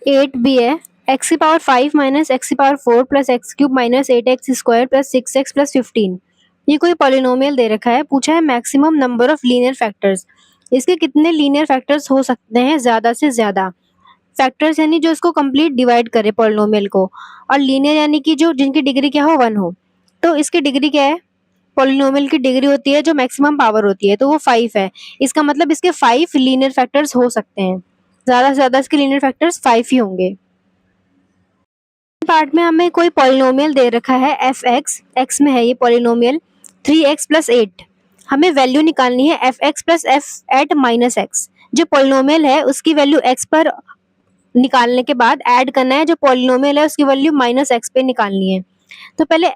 Eight B है, x की power 5 minus x की power 4 plus x cube minus 8x² plus 6x plus 15। ये कोई पॉलिनोमियल दे रखा है, पूछा है maximum number of linear factors. इसके कितने लीनियर फैक्टर्स हो सकते हैं ज्यादा से ज्यादा। फैक्टर्स यानी जो इसको कंप्लीट डिवाइड करे पॉलिनोमियल को, और लीनियर यानी कि जो जिनकी डिग्री क्या हो 1 हो। तो इसकी डिग्री क्या है, पॉलिनोमियल की डिग्री होती है जो मैक्सिमम पावर होती है, तो वो 5 है। इसका मतलब इसके 5 लीनियर फैक्टर्स हो सकते हैं, ज्यादा से ज्यादा इसके लीनियर फैक्टर्स 5 ही होंगे। पार्ट में हमें कोई पॉलिनोमियल दे रखा है एफ एक्स, एक्स में है ये पॉलिनोमियल 3x प्लस 8। हमें वैल्यू निकालनी है F X plus F eight minus X. जो पॉलिनोमियल है उसकी वैल्यू x पर निकालने के बाद ऐड करना है, जो पॉलिनोमियल है उसकी वैल्यू माइनस एक्स पे निकालनी है। तो पहले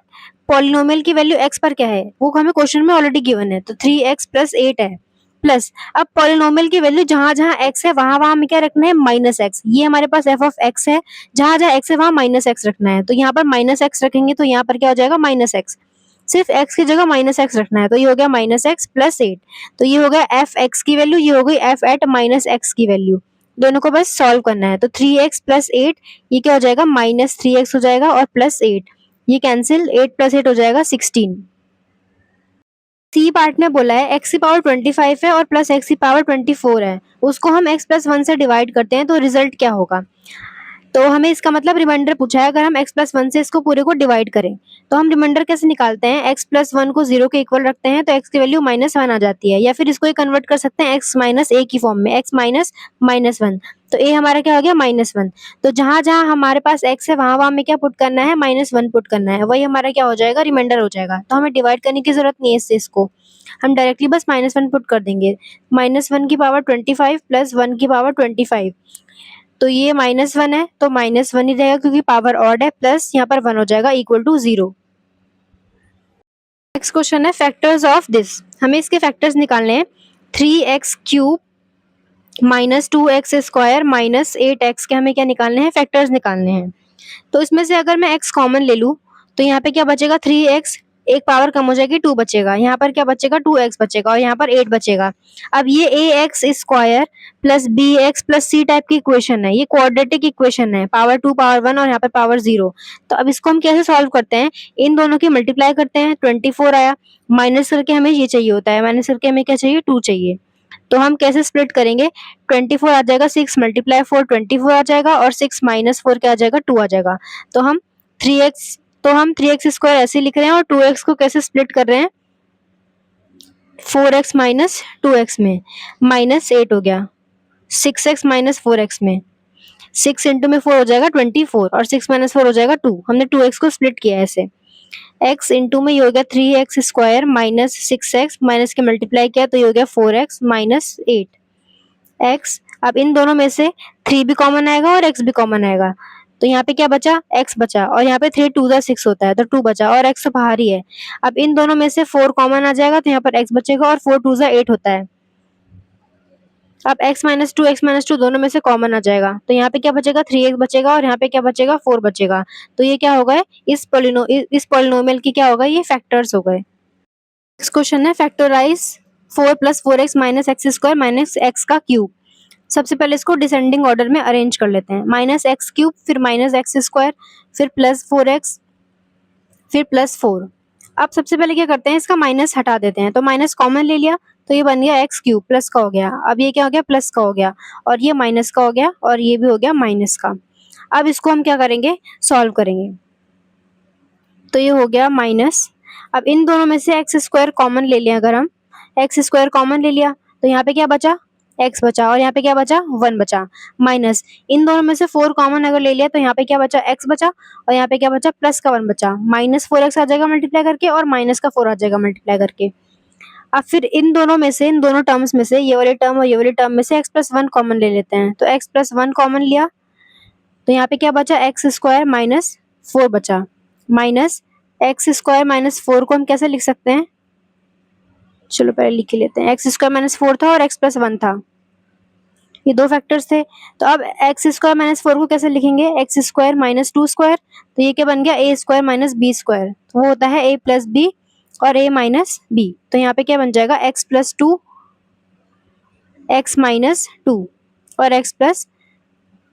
पॉलिनोमियल की वैल्यू x पर क्या है वो हमें क्वेश्चन में ऑलरेडी गिवन है, तो 3x प्लस 8 है। प्लस अब पॉलिनोमियल की वैल्यू जहां जहां x है वहां वहां हमें क्या रखना है, माइनस एक्स। ये हमारे पास एफ ऑफ एक्स है, जहां जहां x है वहां माइनस एक्स रखना है। तो यहाँ पर माइनस एक्स रखेंगे तो यहाँ पर क्या हो जाएगा, माइनस एक्स। सिर्फ x की जगह माइनस एक्स रखना है, तो ये हो गया माइनस एक्स प्लस 8। तो ये हो गया एफ एक्स की वैल्यू, ये हो गई एफ एट माइनस एक्स की वैल्यू। दोनों को बस सॉल्व करना है। तो 3x प्लस 8 ये क्या हो जाएगा, माइनस 3x हो जाएगा, और प्लस 8 ये कैंसिल, 8 प्लस 8 हो जाएगा 16। सी पार्ट में बोला है x की पावर 25 है और प्लस x की पावर 24 है, उसको हम x प्लस 1 से डिवाइड करते हैं तो रिजल्ट क्या होगा। तो हमें इसका मतलब रिमाइंडर पूछा है, अगर हम x प्लस 1 से इसको पूरे को डिवाइड करें तो हम रिमाइंडर कैसे निकालते हैं, x प्लस 1 को 0 के इक्वल रखते हैं तो x की वैल्यू माइनस 1 आ जाती है, या फिर इसको कन्वर्ट कर सकते हैं x माइनस a की फॉर्म में, x माइनस माइनस 1। तो a हमारा क्या हो गया, माइनस 1। तो जहां जहां हमारे पास x है वहां वहां हमें क्या पुट करना है, माइनस 1 पुट करना है, वही हमारा क्या हो जाएगा, रिमाइंडर हो जाएगा। तो हमें डिवाइड करने की जरूरत नहीं है इससे, इसको हम डायरेक्टली बस माइनस 1 पुट कर देंगे। माइनस 1 की पावर 25 प्लस 1 की पावर 25, तो ये माइनस 1 है तो माइनस 1 ही रहेगा क्योंकि पावर ऑड है, प्लस यहाँ पर 1 हो जाएगा इक्वल टू 0। नेक्स्ट क्वेश्चन है फैक्टर्स ऑफ दिस। हमें इसके फैक्टर्स निकालने हैं। 3x³ minus 2x² minus 8x के हमें क्या निकालने हैं, फैक्टर्स निकालने हैं। तो इसमें से अगर मैं x कॉमन ले लूं तो यहाँ पे क्या बचेगा, 3x, एक पावर कम हो जाएगी 2 बचेगा, यहाँ पर क्या बचेगा 2x बचेगा, और यहाँ पर 8 बचेगा। अब ये ax² plus bx plus c type की इक्वेशन है, ये क्वाड्रेटिक इक्वेशन है, पावर 2 पावर 1 और यहाँ पर पावर 0। तो अब इसको हम कैसे सॉल्व करते हैं, इन दोनों की मल्टीप्लाई करते हैं, 24 आया, माइनस करके हमें ये चाहिए होता है, माइनस करके हमें क्या चाहिए, 2 चाहिए। तो हम कैसे स्प्लिट करेंगे, 24 आ जाएगा, 6 मल्टीप्लाई 4 24 आ जाएगा, और 6 माइनस 4 क्या आ जाएगा, 2 आ जाएगा। तो हम 3x, तो हम 3x² ऐसे लिख रहे हैं, और 2x को कैसे स्प्लिट कर रहे हैं, 4x माइनस 2x में, माइनस 8 हो गया, 6x माइनस 4x में, 6 इंटू में 4 हो जाएगा 24, और 6 माइनस 4 हो जाएगा 2। हमने 2x को स्प्लिट किया है ऐसे, x इंटू में ये हो गया 3x² माइनस 6x, माइनस के मल्टीप्लाई किया तो ये हो गया 4x माइनस 8x। अब इन दोनों में से 3 भी कॉमन आएगा और x भी कॉमन आएगा, तो यहाँ पे क्या बचा, x बचा, और यहाँ पे 3 2 6 होता है तो 2 बचा, और x तो बाहर ही है। अब इन दोनों में से 4 कॉमन आ जाएगा तो यहाँ पर x बचेगा, और 4 2 8 होता है। अब x माइनस 2 दोनों में से कॉमन आ जाएगा, तो यहाँ पे क्या बचेगा, 3x बचेगा, और यहाँ पे क्या बचेगा, 4 बचेगा। तो ये क्या हो गए, इस पॉलिनोमियल की क्या हो गए, ये फैक्टर्स हो गए। नेक्स्ट क्वेश्चन है factorise 4 plus 4x minus x² minus x का क्यूब। सबसे पहले इसको डिसेंडिंग ऑर्डर में अरेंज कर लेते हैं, माइनस एक्स क्यूब, फिर माइनस x², फिर प्लस 4x, फिर प्लस 4। अब सबसे पहले क्या करते हैं, इसका माइनस हटा देते हैं, तो माइनस कॉमन ले लिया तो ये बन गया एक्स क्यूब, प्लस का हो गया, अब ये क्या हो गया, प्लस का हो गया, और ये माइनस का हो गया, और ये भी हो गया माइनस का। अब इसको हम क्या करेंगे, सॉल्व करेंगे, तो ये हो गया माइनस। अब इन दोनों में से x² कॉमन ले लिया, अगर हम x² कॉमन ले लिया तो यहाँ पे क्या बचा, x बचा, और यहाँ पे क्या बचा, 1 बचा, माइनस इन दोनों में से 4 कॉमन अगर ले लिया तो यहाँ पे क्या बचा, x बचा, और यहाँ पे क्या बचा, प्लस का 1 बचा, माइनस 4x आ जाएगा मल्टीप्लाई करके, और माइनस का 4 आ जाएगा मल्टीप्लाई करके। अब फिर इन दोनों में से, इन दोनों टर्म्स में से, ये वाली टर्म और ये वाली टर्म में से x प्लस 1 कॉमन ले लेते हैं, तो x प्लस 1 कॉमन लिया तो यहाँ पे क्या बचा, x² माइनस 4 बचा, माइनस x² माइनस 4 को हम कैसे लिख सकते हैं, चलो पहले लिख के लेते हैं, x² माइनस 4 था और x प्लस 1 था, ये दो फैक्टर्स थे। तो अब x² माइनस 4 को कैसे लिखेंगे, x² माइनस 2², तो ये क्या बन गया, a² माइनस b², तो वो होता है a प्लस b और a माइनस b। तो यहाँ पे क्या बन जाएगा, x प्लस 2, x माइनस 2 और x प्लस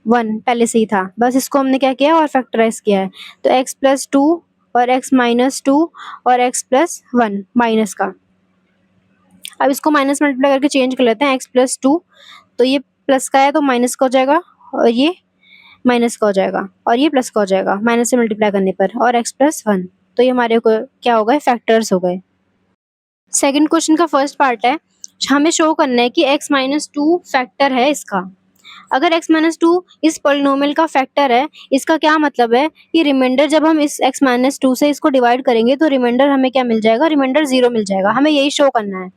1 पहले से ही था, बस इसको हमने क्या किया और फैक्टराइज किया है। तो x प्लस 2 और x माइनस 2 और x प्लस 1 माइनस का। अब इसको माइनस मल्टीप्लाई करके चेंज कर लेते हैं, x प्लस 2, तो ये प्लस का है तो माइनस का हो जाएगा, और ये माइनस का हो जाएगा, और ये प्लस का हो जाएगा माइनस से मल्टीप्लाई करने पर, और x प्लस 1, तो ये हमारे को क्या हो गए, फैक्टर्स हो गए। सेकंड क्वेश्चन का फर्स्ट पार्ट है, हमें शो करना है कि x माइनस 2 फैक्टर है इसका। अगर x माइनस 2 इस पोलिनोमियल का फैक्टर है, इसका क्या मतलब है कि रिमाइंडर जब हम इस x माइनस 2 से इसको डिवाइड करेंगे तो रिमाइंडर हमें क्या मिल जाएगा, रिमाइंडर 0 मिल जाएगा। हमें यही शो करना है,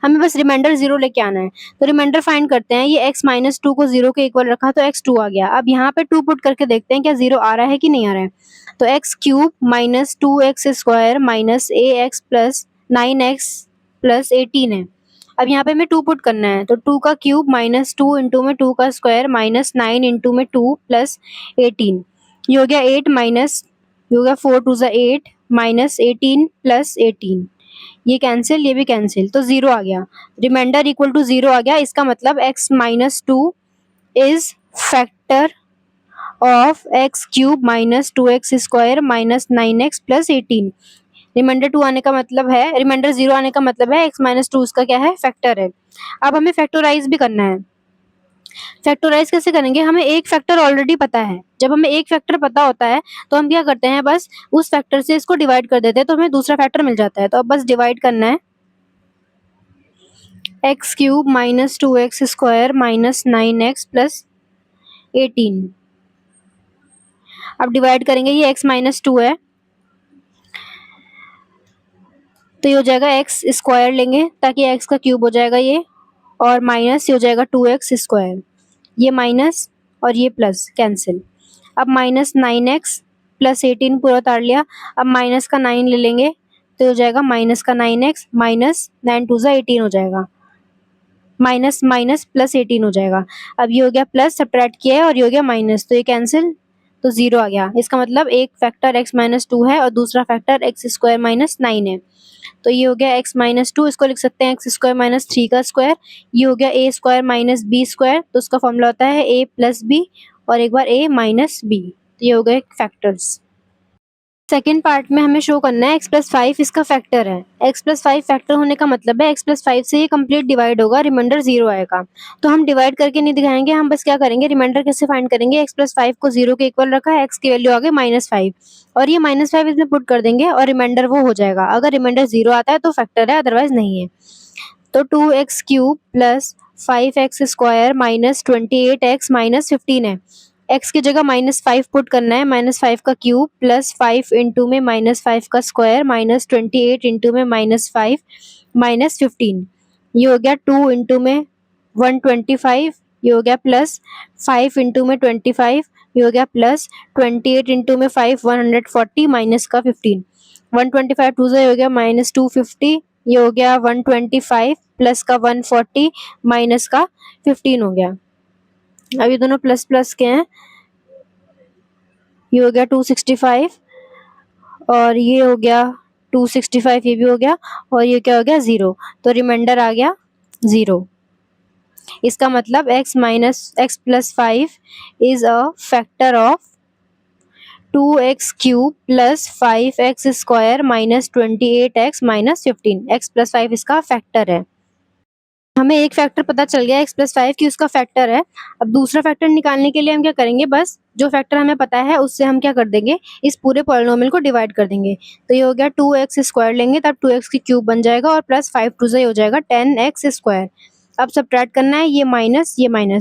हमें बस रिमाइंडर 0 लेके आना है। तो रिमाइंडर फाइंड करते हैं, ये x माइनस 2 को 0 के इक्वल रखा तो x 2 आ गया। अब यहाँ पे 2 पुट करके देखते हैं क्या 0 आ रहा है कि नहीं आ रहा है। तो x cube minus 2x square minus ax plus 9x plus 18 है। अब यहाँ पे हमें 2 पुट करना है, तो 2 का क्यूब माइनस 2 इंटू में 2 का स्क्वायर माइनस 9 इंटू में 2 प्लस 18, ये हो गया 8 माइनस, ये हो गया 4 टू ज़ा 8 माइनस 18 प्लस 18, ये कैंसिल, ये भी कैंसिल, तो 0 आ गया। रिमाइंडर इक्वल टू 0 आ गया। इसका मतलब x minus 2 is factor of x cube minus 2x square minus 9x plus 18। Remainder 2 आने का मतलब है, रिमाइंडर 0 आने का मतलब है x माइनस 2 उसका क्या है, फैक्टर है। अब हमें फैक्टराइज भी करना है। फैक्टराइज कैसे करेंगे, हमें एक फैक्टर ऑलरेडी पता है। जब हमें एक फैक्टर पता होता है तो हम क्या करते हैं, बस उस फैक्टर से इसको डिवाइड कर देते हैं तो हमें दूसरा फैक्टर मिल जाता है। तो अब बस डिवाइड करना है, x cube minus 2x square minus 9x plus 18। अब डिवाइड करेंगे, ये x माइनस 2 है तो ये हो जाएगा एक्स स्क्वायर लेंगे ताकि x का क्यूब हो जाएगा ये, और माइनस ये हो जाएगा 2x स्क्वायर, ये माइनस और ये प्लस कैंसिल। अब माइनस 9x प्लस 18 पूरा उतार लिया। अब माइनस का 9 ले लेंगे तो हो जाएगा माइनस का 9x माइनस 9 टू ज़ा 18 हो जाएगा, माइनस माइनस प्लस 18 हो जाएगा। अब ये हो गया प्लस, सब्ट्रैक्ट किया है और ये हो गया माइनस, तो ये कैंसिल, तो 0 आ गया। इसका मतलब एक फैक्टर x माइनस 2 है और दूसरा फैक्टर एक्स स्क्वायर माइनस 9 है। तो ये हो गया x माइनस 2, इसको लिख सकते हैं एक्स स्क्वायर माइनस 3 का स्क्वायर। ये हो गया a square minus B square, तो उसका फॉर्मूला होता है a प्लस बी और एक बार a माइनस बी। तो ये हो गए फैक्टर्स। सेकेंड पार्ट में हमें शो करना है x प्लस 5 इसका फैक्टर है। x प्लस 5 फैक्टर होने का मतलब है x प्लस 5 से ये कंप्लीट डिवाइड होगा, रिमाइंडर 0 आएगा। तो हम डिवाइड करके नहीं दिखाएंगे, हम बस क्या करेंगे, रिमाइंडर कैसे फाइंड करेंगे, x प्लस 5 को 0 के इक्वल रखा है, x की वैल्यू आ गई माइनस 5 और ये माइनस 5 इसमें पुट कर देंगे और रिमाइंडर वो हो जाएगा। अगर रिमाइंडर 0 आता है तो फैक्टर है, अदरवाइज नहीं है। तो 2x cube plus 5x square minus 28x minus 15 है। x की जगह माइनस 5 पुट करना है, माइनस 5 का क्यूब प्लस 5 इंटू में माइनस 5 का स्क्वायर माइनस 28 इंटू में माइनस 5 माइनस 15, ये हो गया 2 इंटू में 125, ये हो गया प्लस 5 इंटू में 25, ये हो गया प्लस 28 इंटू में 5 140 माइनस का 15, 125 टू से हो गया माइनस 250, ये हो गया 125 प्लस का 140 माइनस का 15 हो गया। अब ये दोनों प्लस प्लस के हैं, ये हो गया 265 और ये हो गया 265, ये भी हो गया और ये क्या हो गया 0, तो रिमाइंडर आ गया 0। इसका मतलब x minus x plus 5 is a factor of 2x cube plus 5x square minus 28x minus 15। x plus 5 इसका फैक्टर है। हमें एक फैक्टर पता चल गया x प्लस 5 की उसका फैक्टर है। अब दूसरा फैक्टर निकालने के लिए हम क्या करेंगे, बस जो फैक्टर हमें पता है उससे हम क्या कर देंगे, इस पूरे पॉलिनोमियल को डिवाइड कर देंगे। तो ये हो गया 2x स्क्वायर लेंगे तब 2x की क्यूब बन जाएगा और प्लस 5 टू से हो जाएगा 10x स्क्वायर। अब सब्ट्रैक्ट करना है, ये माइनस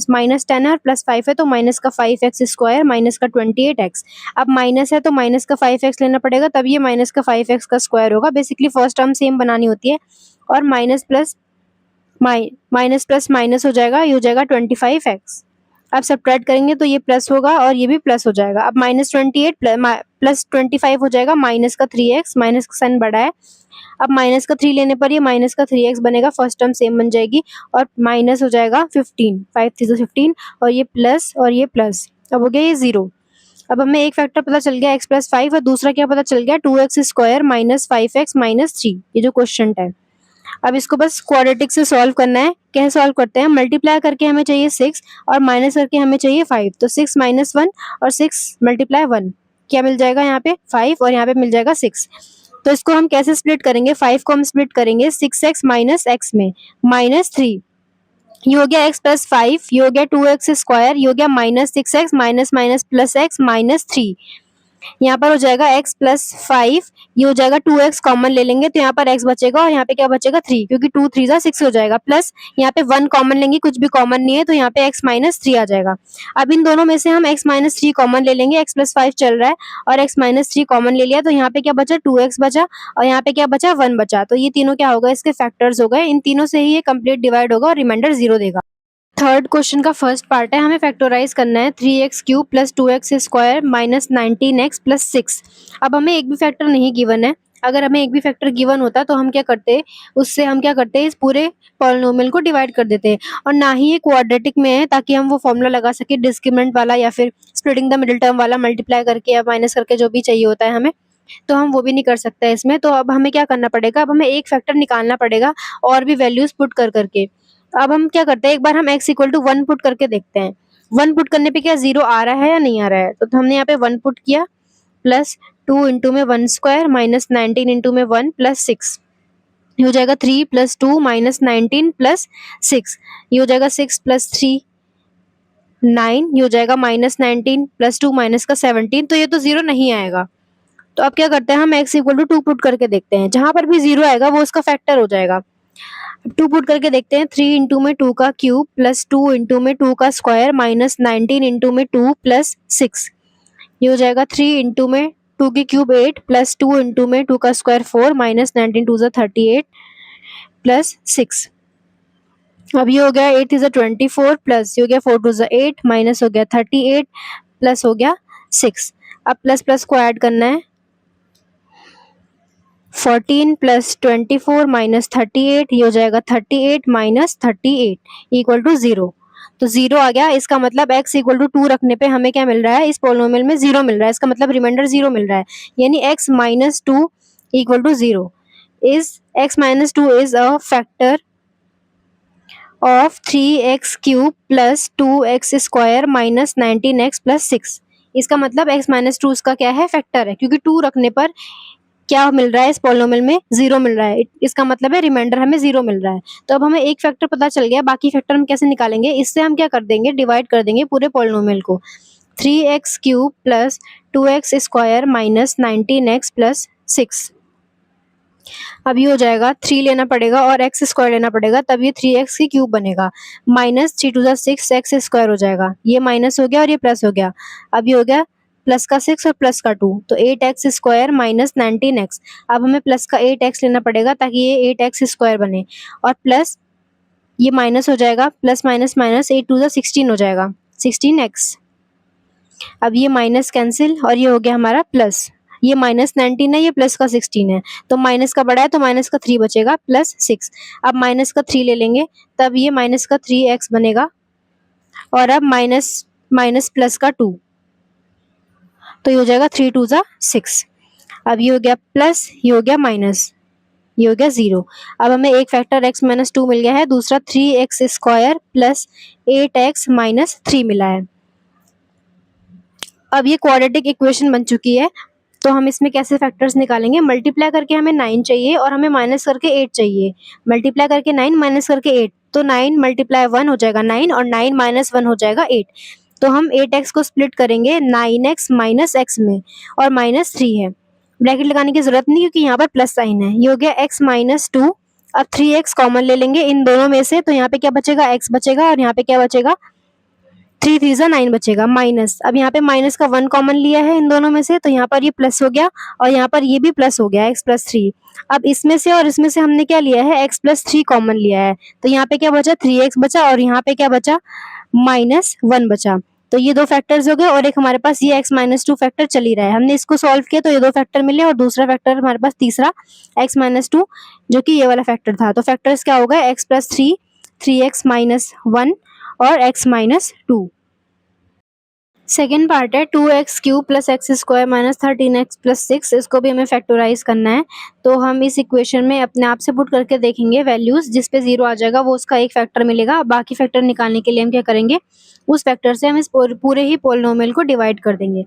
माइनस 10 है और प्लस 5 है तो माइनस का 5x स्क्वायर माइनस का 28x। अब माइनस है तो माइनस का 5x लेना पड़ेगा, तब ये माइनस का 5x का स्क्वायर होगा। बेसिकली फर्स्ट टर्म सेम बनानी होती है और minus plus minus plus minus हो जाएगा, ये हो जाएगा 25x। अब सब्ट्रैक्ट करेंगे तो ये प्लस होगा और ये भी प्लस हो जाएगा। अब माइनस 28 प्लस 25 हो जाएगा, माइनस का 3x, माइनस का साइन बड़ा है। अब माइनस का 3 लेने पर ये माइनस का 3x बनेगा, फर्स्ट टर्म सेम बन जाएगी और माइनस हो जाएगा 15, 5 3 15 और ये प्लस, अब हो गया ये 0। अब हमें एक फैक्टर पता चल गया x प्लस 5 और दूसरा क्या पता चल गया 2x square minus 5x minus 3, ये जो क्वेश्चन है। अब इसको बस क्वाड्रेटिक से सॉल्व करना है। कैसे सॉल्व करते हैं? मल्टीप्लाई करके हमें चाहिए 6 और माइनस करके हमें चाहिए 5। तो 6 माइनस 1 और 6 मल्टीप्लाई 1, क्या मिल जाएगा यहाँ पे? 5 और यहाँ पे मिल जाएगा 6। तो इसको हम कैसे स्प्लिट करेंगे? 5 को हम स्प्लिट करेंगे 6x माइनस x में, माइनस 3, ये हो गया x प्लस 5, ये हो गया 2x स्क्वायर, ये हो गया minus 6x minus minus plus x minus 3। यहाँ पर हो जाएगा x प्लस 5, ये हो जाएगा 2x कॉमन ले लेंगे तो यहाँ पर x बचेगा और यहाँ पे क्या बचेगा 3, क्योंकि 2 3 जा 6 हो जाएगा, प्लस यहाँ पे 1 कॉमन लेंगे, कुछ भी कॉमन नहीं है तो यहाँ पे x माइनस 3 आ जाएगा। अब इन दोनों में से हम x माइनस 3 कॉमन ले लेंगे, x प्लस 5 चल रहा है और x माइनस 3 कॉमन ले लिया तो यहाँ पे क्या बचा? 2x बचा और यहाँ पे क्या बचा? 1 बचा। तो ये तीनों क्या होगा? इसके फैक्टर्स हो गए। इन तीनों से ही ये कंप्लीट डिवाइड होगा और रिमाइंडर 0 देगा। थर्ड क्वेश्चन का फर्स्ट पार्ट है, हमें फैक्टराइज करना है 3x cube plus 2x square minus 19x plus 6। अब हमें एक भी फैक्टर नहीं गिवन है। अगर हमें एक भी फैक्टर गिवन होता तो हम क्या करते? उससे हम क्या करते? इस पूरे पॉलिनोमियल को डिवाइड कर देते। और ना ही ये क्वाड्रेटिक में है ताकि हम वो फॉर्मूला लगा सके डिस्क्रिमिनेंट वाला या फिर स्प्लिटिंग द मिडिल टर्म वाला, मल्टीप्लाई करके या माइनस करके जो भी चाहिए होता है हमें, तो हम वो भी नहीं कर सकते इसमें। तो अब हमें क्या करना पड़ेगा? अब हमें एक फैक्टर निकालना पड़ेगा और भी वैल्यूज पुट कर करके। अब हम क्या करते हैं? एक बार हम x इक्वल टू 1 पुट करके देखते हैं। 1 पुट करने पे क्या 0 आ रहा है या नहीं आ रहा है? तो हमने यहाँ पे 1 पुट किया, प्लस 2 इंटू में 1 स्क्वायर माइनस 19 इंटू में 1 प्लस 6, ये हो जाएगा 3 प्लस 2 माइनस 19 प्लस 6, ये हो जाएगा 6 प्लस 3 9, ये हो जाएगा माइनस 19 प्लस 2 माइनस का 17। तो ये तो 0 नहीं आएगा। तो अब क्या करते हैं? हम x इक्वल टू 2 पुट करके देखते हैं। जहां पर भी 0 आएगा वो उसका फैक्टर हो जाएगा। 2 पुट करके देखते हैं। 3 इंटू में 2 का क्यूब प्लस 2 इंटू में 2 का स्क्वायर माइनस 19 इंटू में 2 प्लस 6, ये हो जाएगा 3 इंटू में 2 की क्यूब 8 प्लस 2 इंटू में 2 का स्क्वायर 4 माइनस 19 टू ज़ा 38 प्लस 6। अब ये हो गया 8 इज 24 प्लस ये हो गया 4 टू ज़ा 8 माइनस हो गया 38 प्लस हो गया 6। अब प्लस प्लस को ऐड करना है। 14 प्लस 24 माइनस 38, ये हो जाएगा 38 माइनस 38 इक्वल टू 0। तो 0 आ गया। इसका मतलब x इक्वल टू 2 रखने पे हमें क्या मिल रहा है? इस पोलिनोमियल में 0 मिल रहा है। इसका मतलब रिमाइंडर 0 मिल रहा है, यानी x minus 2 equal to 0 is x minus 2 is a factor of 3x cube plus 2x square minus 19x plus 6। इसका मतलब x माइनस 2 इसका क्या है? फैक्टर है, क्योंकि 2 रखने पर क्या मिल रहा है? इस पॉलिनोमियल में 0 मिल रहा है। इसका मतलब है रिमाइंडर हमें 0 मिल रहा है। तो अब हमें एक फैक्टर पता चल गया, बाकी फैक्टर हम कैसे निकालेंगे? इससे हम क्या कर देंगे? डिवाइड कर देंगे पूरे पॉलिनोमियल को। 3x cube plus 2x square minus 19x plus 6। अब ये हो जाएगा 3 लेना पड़ेगा और x स्क्वायर लेना पड़ेगा, तब ये 3x की क्यूब बनेगा। माइनस 3 टू ज़ा 6 x स्क्वायर हो जाएगा। ये माइनस हो गया और ये प्लस हो गया। अब ये हो गया प्लस का 6 और प्लस का 2, तो 8x स्क्वायर माइनस 19x। अब हमें प्लस का 8x लेना पड़ेगा ताकि ये 8x स्क्वायर बने, और प्लस ये माइनस हो जाएगा, प्लस माइनस माइनस 8 टू ज़ा 16 हो जाएगा 16x। अब ये माइनस कैंसिल और ये हो गया हमारा प्लस। ये माइनस 19 है, ये प्लस का 16 है, तो माइनस का बड़ा है तो माइनस का 3 बचेगा प्लस 6। अब माइनस का 3 ले लेंगे, तब ये माइनस का 3x बनेगा, और अब माइनस माइनस प्लस का 2, तो ये हो जाएगा 3 टू ज़ा 6। अब ये हो गया प्लस, ये हो गया माइनस, ये हो गया 0। अब हमें एक फैक्टर x माइनस 2 मिल गया है, दूसरा 3x square plus 8x minus 3 मिला है। अब ये क्वाड्रेटिक इक्वेशन बन चुकी है। तो हम इसमें कैसे फैक्टर्स निकालेंगे? मल्टीप्लाई करके हमें 9 चाहिए और हमें माइनस करके 8 चाहिए। मल्टीप्लाई करके 9 माइनस करके 8, तो 9 मल्टीप्लाई 1 हो जाएगा 9 और 9 माइनस 1 हो जाएगा 8। तो हम 8x को स्प्लिट करेंगे 9x माइनस x में, और माइनस 3 है, ब्रैकेट लगाने की जरूरत नहीं क्योंकि यहाँ पर प्लस साइन है। ये हो गया x माइनस 2। अब 3x कॉमन ले लेंगे इन दोनों में से, तो यहाँ पे क्या बचेगा? x बचेगा, और यहाँ पे क्या बचेगा? 3 3 ज़ा 9 बचेगा माइनस। अब यहाँ पे माइनस का 1 कॉमन लिया है इन दोनों में से, तो यहाँ पर ये प्लस हो गया और यहाँ पर ये भी प्लस हो गया x प्लस 3। अब इसमें से और इसमें से हमने क्या लिया है? x प्लस 3 कॉमन लिया है, तो यहाँ पे क्या बचा? 3x बचा, और यहाँ पे क्या बचा? माइनस 1 बचा। तो ये दो फैक्टर्स हो गए, और एक हमारे पास ये x माइनस 2 फैक्टर चल ही रहा है। हमने इसको सॉल्व किया तो ये दो फैक्टर मिले, और दूसरा फैक्टर हमारे पास तीसरा x माइनस 2 जो कि ये वाला फैक्टर था। तो फैक्टर्स क्या हो गए? x प्लस 3, 3x माइनस 1 और x माइनस 2। सेकेंड पार्ट है 2x³ plus x square minus 13x plus 6, इसको भी हमें फैक्टराइज करना है। तो हम इस इक्वेशन में अपने आप से पुट करके देखेंगे वैल्यूज, जिस पे 0 आ जाएगा वो उसका एक फैक्टर मिलेगा। बाकी फैक्टर निकालने के लिए हम क्या करेंगे, उस फैक्टर से हम इस पूरे ही पोलिनोमियल को डिवाइड कर देंगे।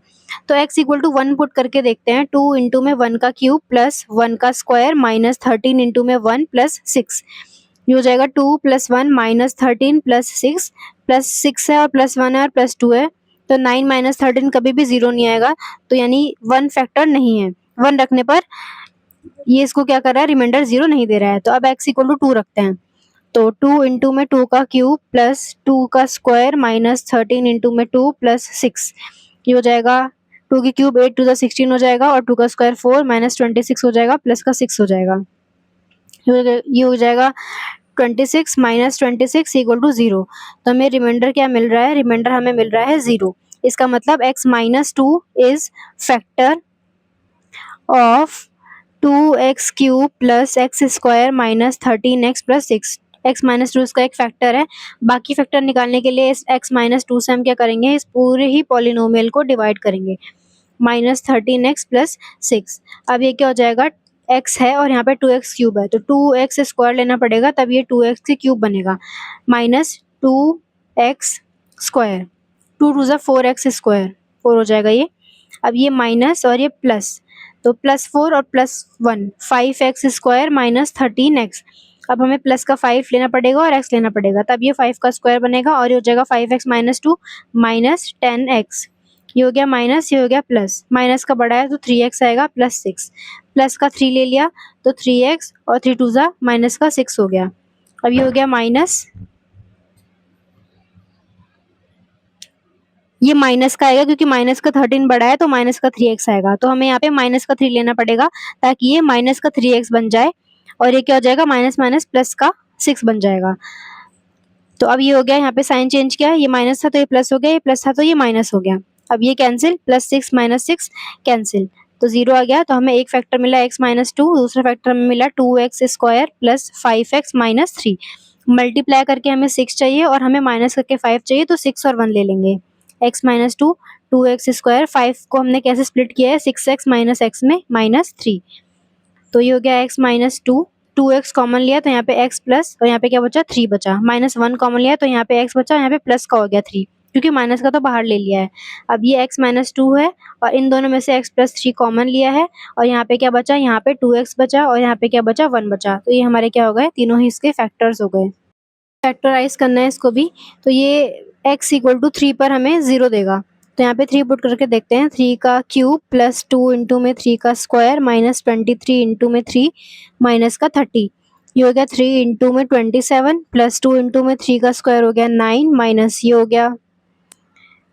तो x इक्वल टू 1 पुट करके देखते हैं। 2 इंटू में 1 का क्यूब प्लस 1 का स्क्वायर माइनस 13 इंटू में 1 प्लस 6, ये हो जाएगा 2 प्लस 1 माइनस 13 प्लस 6, प्लस 6 है और प्लस 1 है और प्लस 2 है, तो 9 माइनस 13 कभी भी 0 नहीं आएगा, तो यानी 1 फैक्टर नहीं है। 1 रखने पर ये इसको क्या कर रहा है, रिमाइंडर 0 नहीं दे रहा है। तो अब x इक्वल टू 2 रखते हैं। तो 2 इंटू में 2 का क्यूब प्लस 2 का स्क्वायर माइनस 13 इंटू में 2 प्लस 6, ये हो जाएगा 2 की क्यूब 8 टू द 16 हो जाएगा और 2 का स्क्वायर 4 माइनस 26 हो जाएगा प्लस का 6 हो जाएगा, ये हो जाएगा 26 माइनस 26 इक्वल टू 0। तो हमें रिमाइंडर क्या मिल रहा है, रिमाइंडर हमें मिल रहा है 0। इसका मतलब x minus 2 is factor of 2x³ plus x square minus 13x plus 6। x minus 2 इसका एक फैक्टर है। बाकी फैक्टर निकालने के लिए इस x माइनस 2 से हम क्या करेंगे, इस पूरे ही पॉलिनोमियल को डिवाइड करेंगे, माइनस 13x प्लस 6। अब ये क्या हो जाएगा, x है और यहाँ पे 2x³ है, तो 2x स्क्वायर लेना पड़ेगा, तब ये 2x के क्यूब बनेगा, माइनस 2x स्क्वायर, 2 टू ज़ा 4x स्क्वायर, 4 हो जाएगा ये। अब ये माइनस और ये प्लस, तो प्लस 4 और plus 1, 5x square minus 13x। अब हमें प्लस का 5 लेना पड़ेगा और x लेना पड़ेगा, तब ये 5 का स्क्वायर बनेगा और ये हो जाएगा 5x माइनस 2 माइनस 10x, ये हो गया माइनस, ये हो गया प्लस, माइनस का बड़ा है तो 3x आएगा प्लस 6, प्लस का 3 ले लिया तो 3x और 3 टू ज़ा माइनस का 6 हो गया। अब ये हो गया माइनस, ये माइनस का आएगा क्योंकि माइनस का 13 बड़ा है तो माइनस का 3x आएगा, तो हमें यहाँ पे माइनस का 3 लेना पड़ेगा ताकि ये माइनस का 3x बन जाए और ये क्या हो जाएगा, माइनस माइनस प्लस का 6 बन जाएगा। तो अब ये हो गया, यहाँ पे साइन चेंज किया, ये माइनस था तो ये प्लस हो गया, ये प्लस था तो ये माइनस हो गया। अब ये कैंसिल, प्लस 6 माइनस 6 कैंसिल, तो 0 आ गया। तो हमें एक फैक्टर मिला x माइनस 2, दूसरा फैक्टर हमें मिला 2x square plus 5x minus 3। Multiply करके हमें 6 चाहिए और हमें माइनस करके 5 चाहिए, तो 6 और 1 ले लेंगे। x माइनस 2, 2x स्क्वायर, 5 को हमने कैसे स्प्लिट किया है, 6x माइनस x में माइनस 3, तो ये हो गया x माइनस 2, 2x कॉमन लिया तो यहाँ पे x प्लस, और यहाँ पे क्या बचा, 3 बचा, माइनस 1 कॉमन लिया तो यहाँ पे x बचा, यहाँ पे प्लस का हो गया 3, क्योंकि माइनस का तो बाहर ले लिया है। अब ये x माइनस 2 है और इन दोनों में से x प्लस 3 कॉमन लिया है और यहाँ पे क्या बचा, यहाँ पे 2x बचा और यहाँ पे क्या बचा, 1 बचा, तो ये हमारे क्या हो गए, तीनों ही इसके फैक्टर्स हो गए। फैक्टराइज करना है इसको भी, तो ये x इक्वल टू 3 पर हमें 0 देगा, तो यहाँ पे 3 पुट करके देखते हैं। 3 का क्यूब प्लस 2 इंटू में 3 का स्क्वायर माइनस 23 इंटू में 3 माइनस का 30, ये हो गया 3 इंटू में 27 प्लस 2 इंटू में 3 का स्क्वायर हो गया 9 माइनस ये हो गया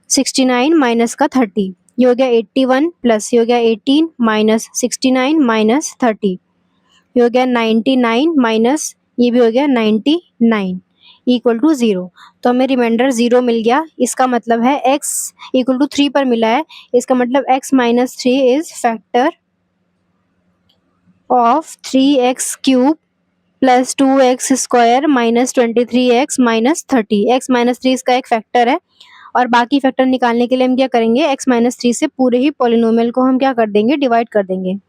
69 माइनस का 30, ये हो गया 81 प्लस ये हो गया 18 माइनस 69 माइनस 30, ये हो गया 99 माइनस ये भी हो गया 99 इक्वल टू 0। तो हमें रिमाइंडर 0 मिल गया। इसका मतलब है x इक्वल टू 3 पर मिला है, इसका मतलब x minus 3 is factor of 3x³ plus 2x square minus 23x minus 30। x minus 3 इसका एक फैक्टर है और बाकी फैक्टर निकालने के लिए हम क्या करेंगे, x माइनस 3 से पूरे ही पॉलिनोमियल को हम क्या कर देंगे, डिवाइड कर देंगे।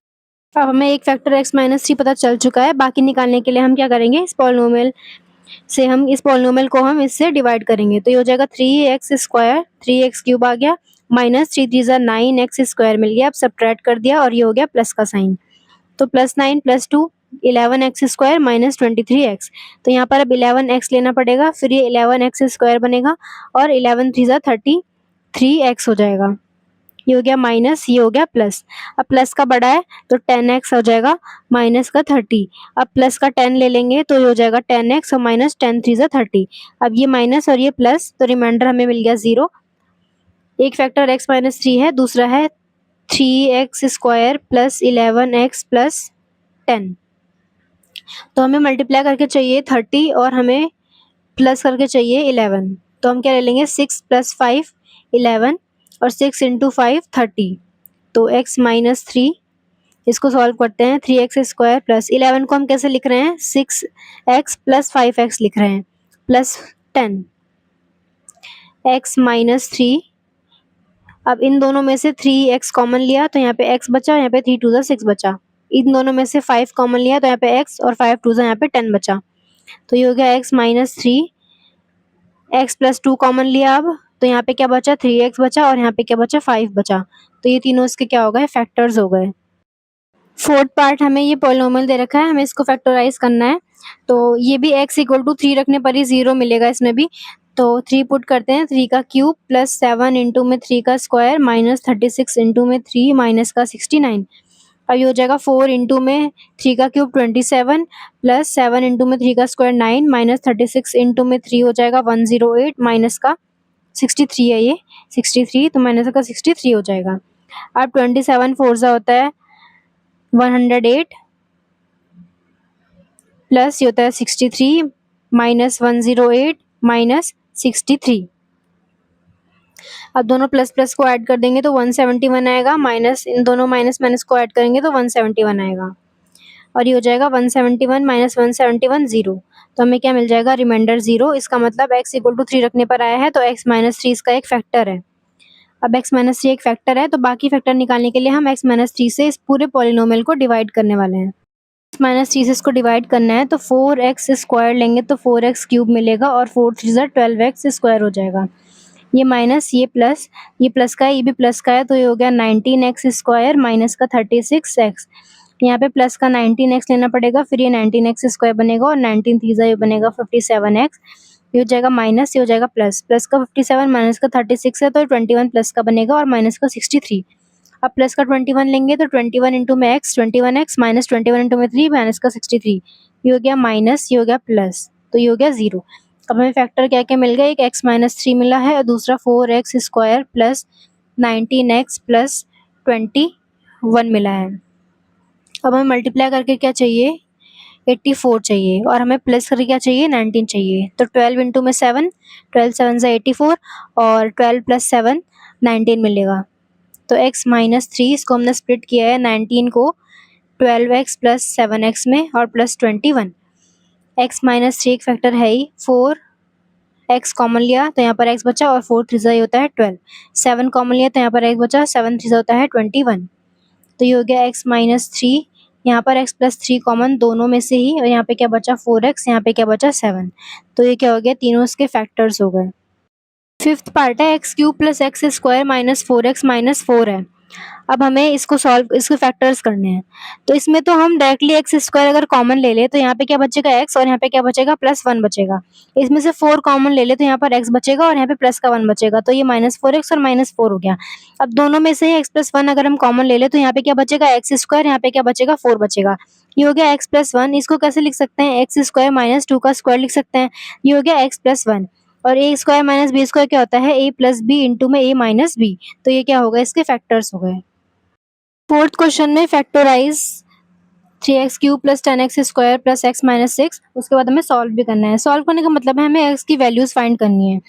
अब हमें एक फैक्टर x माइनस 3 पता चल चुका है, बाकी निकालने के लिए हम क्या करेंगे, इस पॉलिनोमियल से हम इस पॉलिनोमियल को हम इससे डिवाइड करेंगे, तो ये हो जाएगा 3x स्क्वायर, 3x³ आ गया माइनस 3 3 ज़ा 9x स्क्वायर मिल गया। अब सब्ट्रैक्ट कर दिया और ये हो गया प्लस का साइन, तो plus 9 plus 2 11x square minus 23x, तो यहाँ पर अब 11x लेना पड़ेगा, फिर ये 11x स्क्वायर बनेगा और 11 3 ज़ा 33x हो जाएगा, ये हो गया माइनस, ये हो गया प्लस। अब प्लस का बड़ा है तो 10x हो जाएगा माइनस का 30, अब प्लस का 10 ले लेंगे तो ये हो जाएगा 10x और माइनस 10 3 ज़ा 30। अब ये माइनस और ये प्लस, तो रिमाइंडर हमें मिल गया 0। एक फैक्टर x माइनस 3 है, दूसरा है 3x square plus 11x plus 10, तो हमें मल्टीप्लाई करके चाहिए 30 और हमें प्लस करके चाहिए 11, तो हम क्या ले लेंगे, 6 प्लस 5 11 और 6 इंटू 5 30, तो x माइनस 3, इसको सॉल्व करते हैं, 3x स्क्वायर प्लस 11 को हम कैसे लिख रहे हैं, 6x प्लस 5x लिख रहे हैं प्लस 10, x माइनस 3 अब इन दोनों में से 3x कॉमन लिया तो यहाँ पे x बचा, यहाँ पे 3 2 6 बचा। इन दोनों में से 5 कॉमन लिया तो यहाँ पे x और 5 2 यहाँ पे 10 बचा। तो ये हो गया x minus 3, x plus 2 common लिया अब, तो यहाँ पे क्या बचा, 3x बचा और यहाँ पे क्या बचा, 5 बचा। तो ये तीनों इसके क्या हो गए, फैक्टर्स हो गए। फोर्थ पार्ट हमें ये पॉलिनोमियल दे रखा है, हमें इसको फैक्टराइज करना है। तो ये भी x इक्वल टू 3 रखने पर ही 0 मिलेगा इसमें भी। तो 3 पुट करते हैं, 3 का क्यूब प्लस 7 इंटू में 3 का स्क्वायर माइनस 36 इंटू में 3 माइनस का 69। अब ये हो जाएगा 4 इंटू में 3 का क्यूब 27 प्लस 7 इंटू में 3 का स्क्वायर 9 माइनस 36 इंटू में 3 हो जाएगा 108 माइनस का 63 है, ये 63 तो माइनस का 63 हो जाएगा। अब 27 फोर्जा होता है 108 प्लस ये होता है 63 माइनस 108 माइनस 63। अब दोनों प्लस प्लस को ऐड कर देंगे तो 171 आएगा, माइनस इन दोनों माइनस माइनस को ऐड करेंगे तो 171 आएगा और ये हो जाएगा 171 माइनस 171 0। तो हमें क्या मिल जाएगा, रिमाइंडर 0। इसका मतलब x इक्वल टू 3 रखने पर आया है तो x माइनस 3 इसका एक फैक्टर है। अब x माइनस 3 एक फैक्टर है तो बाकी फैक्टर निकालने के लिए हम x माइनस 3 से इस पूरे पॉलिनोमियल को डिवाइड करने वाले हैं। माइनस 3 से इसको डिवाइड करना है तो 4x स्क्वायर लेंगे तो 4x क्यूब मिलेगा और 4 3 12x स्क्वायर हो जाएगा। ये माइनस ये प्लस का है, ये भी प्लस का है तो ये हो गया 19x स्क्वायर माइनस का 36x। यहाँ पे प्लस का 19x लेना पड़ेगा, फिर ये 19x स्क्वायर बनेगा और 19 3 ये बनेगा 57x। ये हो जाएगा माइनस, ये हो जाएगा प्लस, प्लस का 57 माइनस का 36 है तो 21 प्लस का बनेगा और माइनस का 63। अब प्लस का 21 लेंगे तो 21 इंटू में x 21x माइनस 21 इंटू में 3 माइनस का 63। ये हो गया माइनस, ये हो गया प्लस, तो ये हो गया 0। अब हमें फैक्टर क्या क्या मिल गया, एक x माइनस 3 मिला है और दूसरा 4x square plus 19x plus 21 मिला है। अब हमें मल्टीप्लाई करके क्या चाहिए, 84 चाहिए और हमें प्लस करके क्या चाहिए, 19 चाहिए। तो 12 इंटू में 7, 12 7 से 84 और 12 प्लस 7 19 मिलेगा। तो x माइनस 3 इसको हमने स्प्लिट किया है 19 को 12x प्लस 7x में और प्लस 21। x माइनस 3 एक फैक्टर है ही, 4x कॉमन लिया तो यहाँ पर x बचा और 4 3 ये होता है 12। 7 कॉमन लिया तो यहाँ पर x बचा, 7 3 होता है 21। तो ये हो गया x माइनस 3, यहाँ पर x प्लस 3 कॉमन दोनों में से ही और यहाँ पे क्या बचा 4x, यहाँ पे क्या बचा 7। तो ये क्या हो गया, तीनों इसके फैक्टर्स हो गए। फिफ्थ पार्ट है x cube plus x square minus 4x minus 4 है। अब हमें इसको सॉल्व, इसके फैक्टर्स करने हैं। तो इसमें तो हम डायरेक्टली एक्स स्क्वायर अगर कॉमन ले ले तो यहाँ पे क्या बचेगा x और यहाँ पे क्या बचेगा प्लस 1 बचेगा। इसमें से 4 कॉमन ले ले तो यहाँ पर x बचेगा और यहाँ पे प्लस का 1 बचेगा, तो ये माइनस 4x और माइनस 4 हो गया। अब दोनों में से x प्लस 1 अगर हम कॉमन ले ले तो यहाँ पे क्या बचेगा एक्स स्क्वायर, यहाँ पे क्या बचेगा 4 बचेगा। ये हो गया x प्लस 1। इसको कैसे लिख सकते हैं, एक्स स्क्वायर माइनस 2 का स्क्वायर लिख सकते हैं। ये हो गया x प्लस 1 और A square minus B square क्या होता है, a प्लस बी इंटू में a माइनस बी। तो ये क्या होगा, इसके फैक्टर्स हो गए। फोर्थ क्वेश्चन में factorise 3x cube plus 10x square plus x minus 6, उसके बाद हमें सॉल्व भी करना है। सॉल्व करने का मतलब है हमें x की वैल्यूज फाइंड करनी है।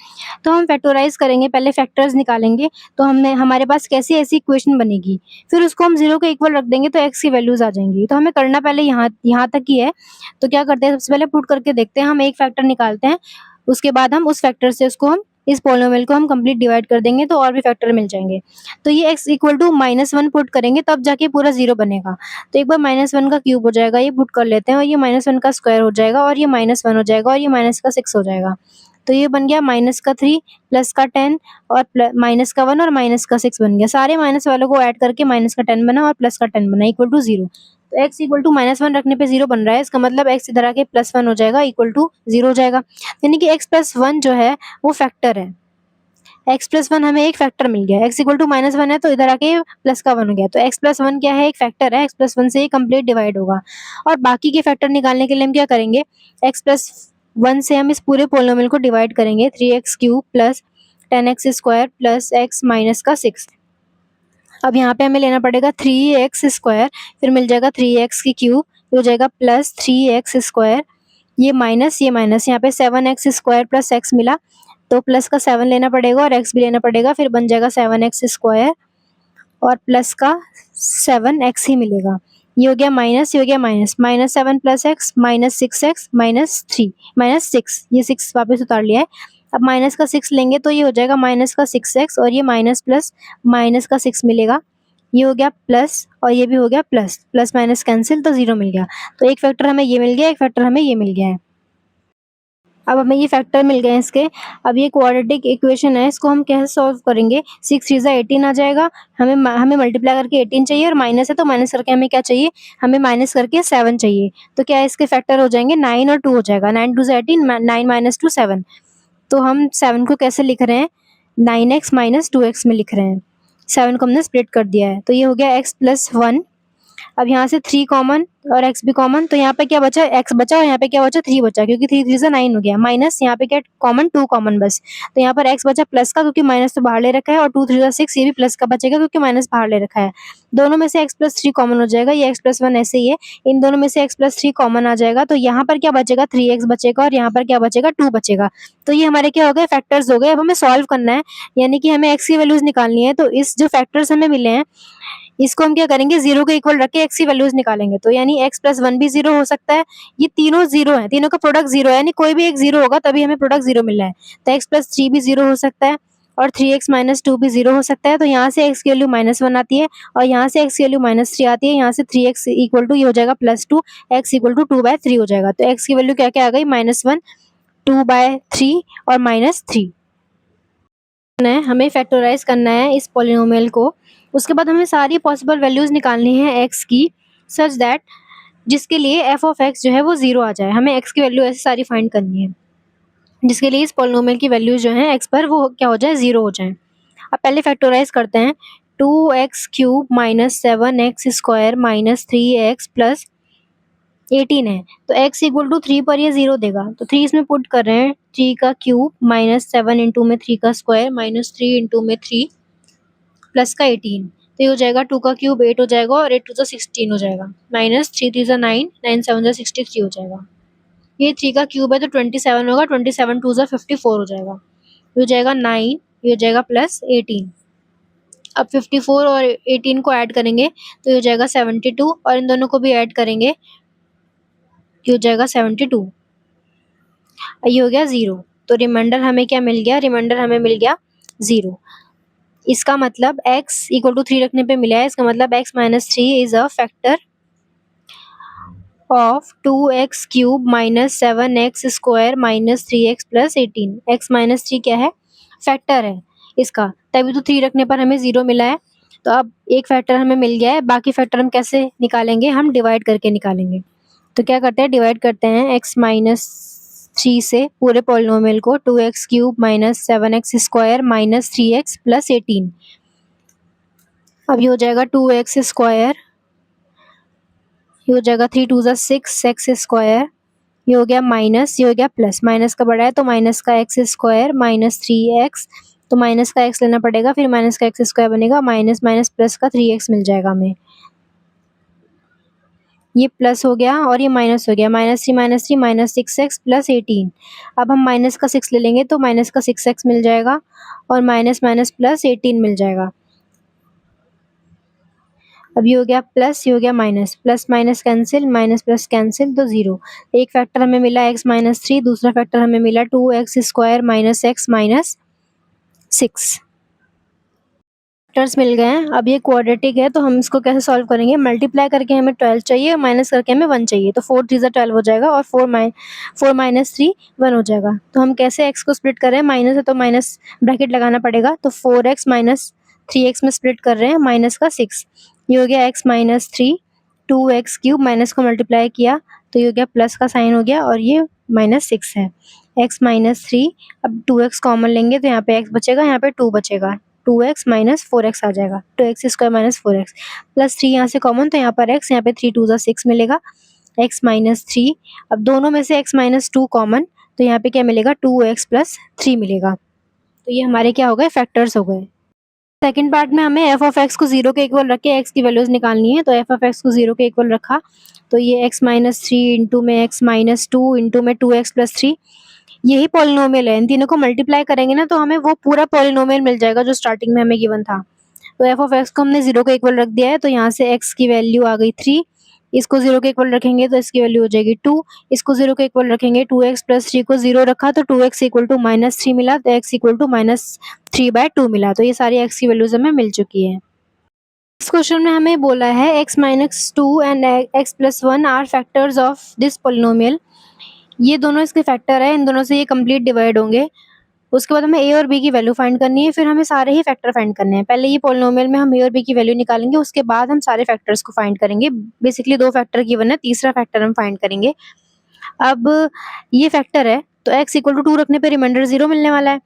तो हम फैक्टराइज करेंगे, पहले फैक्टर्स निकालेंगे तो हमारे पास कैसी ऐसी इक्वेशन बनेगी, फिर उसको हम 0 के इक्वल रख देंगे तो x की वैल्यूज आ जाएंगी। तो हमें करना पहले यहाँ तक ही है। तो क्या करते हैं, सबसे पहले पुट करके देखते हैं, हम एक फैक्टर निकालते हैं, उसके बाद हम उस फैक्टर से उसको हम इस पॉलिनोमियल को हम कंप्लीट डिवाइड कर देंगे तो और भी फैक्टर मिल जाएंगे। तो ये x इक्वल टू -1 पुट करेंगे तब जाके पूरा 0 बनेगा। तो एक बार -1 का क्यूब हो जाएगा, ये पुट कर लेते हैं और ये -1 का स्क्वायर हो जाएगा और ये -1 हो जाएगा और ये माइनस का 6 हो जाएगा। तो ये बन गया -3 प्लस का 10 और माइनस का 1 और माइनस का 6 बन गया। सारे माइनस वालों को ऐड करके माइनस का 10 बना और प्लस का 10 बना इक्वल टू 0। तो x इक्वल टू -1 रखने पे 0 बन रहा है, इसका मतलब x इधर आके +1 हो जाएगा इक्वल टू 0 हो जाएगा। यानी कि x प्लस 1 जो है वो फैक्टर है। x प्लस 1 हमें एक फैक्टर मिल गया, x इक्वल टू -1 है तो इधर आके प्लस का 1 हो गया। तो x प्लस 1 क्या है, एक फैक्टर है, x प्लस 1 से ही कंप्लीट डिवाइड होगा। और बाकी के फैक्टर निकालने के लिए हम क्या करेंगे, x प्लस 1 से हम इस पूरे पॉलिनोमियल को डिवाइड करेंगे, 3x cube plus 10x square plus x minus का 6। अब यहाँ पे हमें लेना पड़ेगा 3x स्क्वायर, फिर मिल जाएगा 3x की क्यूब, हो जाएगा प्लस 3x स्क्वायर, ये माइनस यहाँ पे 7x स्क्वायर प्लस x मिला तो प्लस का 7 लेना पड़ेगा और x भी लेना पड़ेगा, फिर बन जाएगा 7x स्क्वायर और प्लस का 7x ही मिलेगा। ये हो गया माइनस, ये हो गया minus, -7 plus x minus 6x minus 3 minus 6, ये 6 वापस उतार लिया है अब माइनस का 6 लेंगे तो ये हो जाएगा माइनस का 6x और ये माइनस प्लस माइनस का 6 मिलेगा। ये हो गया प्लस और ये भी हो गया प्लस, प्लस माइनस कैंसिल तो 0 मिल गया। तो एक फैक्टर हमें ये मिल गया, एक फैक्टर हमें ये मिल गया है। अब हमें ये फैक्टर मिल गए हैं इसके। अब ये क्वाड्रेटिक इक्वेशन है, इसको हम कैसे सॉल्व करेंगे? 6 3 ज़ा 18 आ जाएगा। हमें मल्टीप्लाई करके 18 चाहिए और माइनस है तो माइनस करके हमें क्या चाहिए? हमें माइनस करके 7 चाहिए। तो क्या इसके फैक्टर हो जाएंगे? 9 और 2 हो जाएगा। 9 2 ज़ा 18, 9 माइनस 2 7। तो हम 7 को कैसे लिख रहे हैं? 9x माइनस 2x में लिख रहे हैं। 7 को हमने स्प्लिट कर दिया है तो ये हो गया x प्लस 1। अब यहाँ से 3 कॉमन और x भी कॉमन, तो यहाँ पे क्या बचा? x बचा और यहाँ पे क्या बचा? 3 बचा, क्योंकि 3 3 से 9 हो गया। माइनस यहाँ पे क्या कॉमन? 2 कॉमन बस। तो यहाँ पर x बचा प्लस का, क्योंकि माइनस तो बाहर ले रखा है, और 2 3 6 ये भी प्लस का बचेगा क्योंकि माइनस बाहर ले रखा है। दोनों में से x प्लस 3 कॉमन हो जाएगा, ये x प्लस 1 ऐसे ही है। इन दोनों में से x प्लस 3 कॉमन आ जाएगा तो यहाँ पर क्या बचेगा? 3x बचेगा और यहाँ पर क्या बचेगा? 2 बचेगा। तो ये हमारे क्या हो गए? फैक्टर्स हो गए। अब हमें सॉल्व करना है, यानी कि हमें x की वैल्यूज निकालनी है। तो इस जो फैक्टर्स हमें मिले हैं इसको हम क्या करेंगे? 0 के इक्वल रख के x की वैल्यूज निकालेंगे। तो यानी x प्लस 1 भी 0 हो सकता है। ये तीनों 0 है, तीनों का प्रोडक्ट 0 है, यानी कोई भी एक 0 होगा तभी हमें प्रोडक्ट 0 मिल रहा है। तो x प्लस 3 भी 0 हो सकता है और 3x माइनस 2 भी 0 हो सकता है। तो यहाँ से x की वैल्यू माइनस 1 आती है और यहाँ से x की वैल्यू माइनस 3 आती है। यहाँ से 3x इक्वल टू ये हो जाएगा प्लस 2, x इक्वल टू 2/3 हो जाएगा। तो x की वैल्यू क्या क्या आ गई? -1, 2/3 और -3। हमें फैक्टराइज करना है इस पॉलिनोमियल को। उसके बाद हमें सारी पॉसिबल वैल्यूज निकालनी है x की, सच दैट जिसके लिए f ऑफ x जो है वो 0 आ जाए। हमें x की वैल्यू ऐसे सारी फाइंड करनी है जिसके लिए इस पॉलिनोमियल की वैल्यूज जो है x पर वो क्या हो जाए? 0 हो जाए। अब पहले फैक्टराइज करते हैं। 2x cube minus 7x square minus 3x plus 18 है, तो x इक्वल टू 3 पर ये 0 देगा। तो 3 इसमें पुट कर रहे हैं, 3 का क्यूब माइनस 7 इंटू में 3 का स्क्वायर माइनस 3 इंटू में 3 प्लस का 18। तो ये हो जाएगा 2 का क्यूब 8 हो जाएगा और 8 टू ज़ा 16 हो जाएगा, माइनस 3 3 ज़ा 9, 9 7 ज़ा 63 हो जाएगा। ये 3 का क्यूब है तो 27 होगा, 27 2 ज़ा 54 हो जाएगा। ये हो जाएगा 9, ये हो जाएगा प्लस 18। अब 54 और 18 को ऐड करेंगे तो ये हो जाएगा 72 और इन दोनों को भी ऐड करेंगे, ये हो जाएगा 72। ये हो गया 0। तो रिमाइंडर हमें क्या मिल गया? रिमाइंडर हमें मिल गया 0। इसका मतलब x इक्वल टू 3 रखने पे मिला है। इसका मतलब x minus 3 is a factor of 2x cube minus 7x square minus 3x plus 18। x minus 3 क्या है? फैक्टर है इसका, तभी तो 3 रखने पर हमें 0 मिला है। तो अब एक फैक्टर हमें मिल गया है, बाकी फैक्टर हम कैसे निकालेंगे? हम डिवाइड करके निकालेंगे। तो क्या करते हैं? डिवाइड करते हैं x माइनस 3 से पूरे पॉलिनोमियल को, 2x cube minus 7x square minus 3x plus 18। अब ये हो जाएगा 2x स्क्वायर, ये हो जाएगा 3 2 ज़ा 6x स्क्वायर, ये हो गया माइनस, ये हो गया प्लस, माइनस का बड़ा है तो माइनस का x स्क्वायर माइनस 3x, तो माइनस का x लेना पड़ेगा, फिर माइनस का x स्क्वायर बनेगा, माइनस माइनस प्लस का 3x मिल जाएगा हमें। ये प्लस हो गया और ये माइनस हो गया, माइनस 3 माइनस 6x प्लस 18। अब हम माइनस का 6 ले लेंगे तो माइनस का 6x मिल जाएगा और माइनस माइनस प्लस 18 मिल जाएगा। अब ये हो गया प्लस, ये हो गया minus, plus minus cancel, minus plus cancel तो 0। एक फैक्टर हमें मिला x माइनस 3, दूसरा फैक्टर हमें मिला 2x square minus x minus 6। Factors मिल गए हैं। अब ये क्वाड्रेटिक है तो हम इसको कैसे सॉल्व करेंगे? मल्टीप्लाई करके हमें 12 चाहिए, माइनस करके हमें 1 चाहिए। तो 4 3 ज़ा 12 हो जाएगा और 4 माइनस 3 1 हो जाएगा। तो हम कैसे x को स्प्लिट कर रहे हैं? माइनस है तो माइनस ब्रैकेट लगाना पड़ेगा। तो 4x माइनस 3x में स्प्लिट कर रहे हैं, माइनस का 6। ये हो गया x minus 3, 2x cube minus को मल्टीप्लाई किया तो ये हो गया प्लस का साइन हो गया और ये माइनस 6 है। x माइनस 3, अब 2x कॉमन लेंगे तो यहाँ पे x बचेगा, यहाँ पे 2 बचेगा, 2x माइनस 4x आ जाएगा, 2x square minus 4x plus 3 यहाँ से कॉमन तो यहाँ पर x, यहाँ पे 3 2 ज़ा 6 मिलेगा, x माइनस 3। अब दोनों में से x माइनस 2 कॉमन तो यहाँ पे क्या मिलेगा? 2x प्लस 3 मिलेगा। तो ये हमारे क्या हो गए? फैक्टर्स हो गए। सेकंड पार्ट में हमें f ऑफ x को 0 के इक्वल रख के x की वैल्यूज निकालनी है। तो f ऑफ x को 0 के इक्वल रखा तो ये x माइनस 3 इंटू में x माइनस 2 इंटू में 2x प्लस 3, यही पॉलिनोमियल है। इन तीनों को मल्टीप्लाई करेंगे ना तो हमें वो पूरा पॉलिनोमियल मिल जाएगा जो स्टार्टिंग में हमें गिवन था। तो f ऑफ x को हमने 0 के इक्वल रख दिया है तो यहाँ से x की वैल्यू आ गई 3, इसको 0 के इक्वल रखेंगे तो इसकी वैल्यू हो जाएगी 2। इसको 0 के इक्वल रखेंगे, 2x प्लस 3 को 0 रखा तो 2x इक्वल टू -3 मिला, तो x इक्वल टू -3/2 मिला। तो ये सारी x की वैल्यूज हमें मिल चुकी है। इस क्वेश्चन में हमें बोला है x minus 2 and x plus 1 are factors of this polynomial. ये दोनों इसके फैक्टर है, इन दोनों से ये कंप्लीट डिवाइड होंगे। उसके बाद हमें a और b की वैल्यू फाइंड करनी है, फिर हमें सारे ही फैक्टर फाइंड करने हैं। पहले ये पोलिनोमियल में हम a और b की वैल्यू निकालेंगे, उसके बाद हम सारे फैक्टर्स को फाइंड करेंगे। बेसिकली 2 फैक्टर गिवन है, तीसरा फैक्टर हम फाइंड करेंगे। अब ये फैक्टर है तो x इक्वल टू 2 रखने पे रिमाइंडर 0 मिलने वाला है,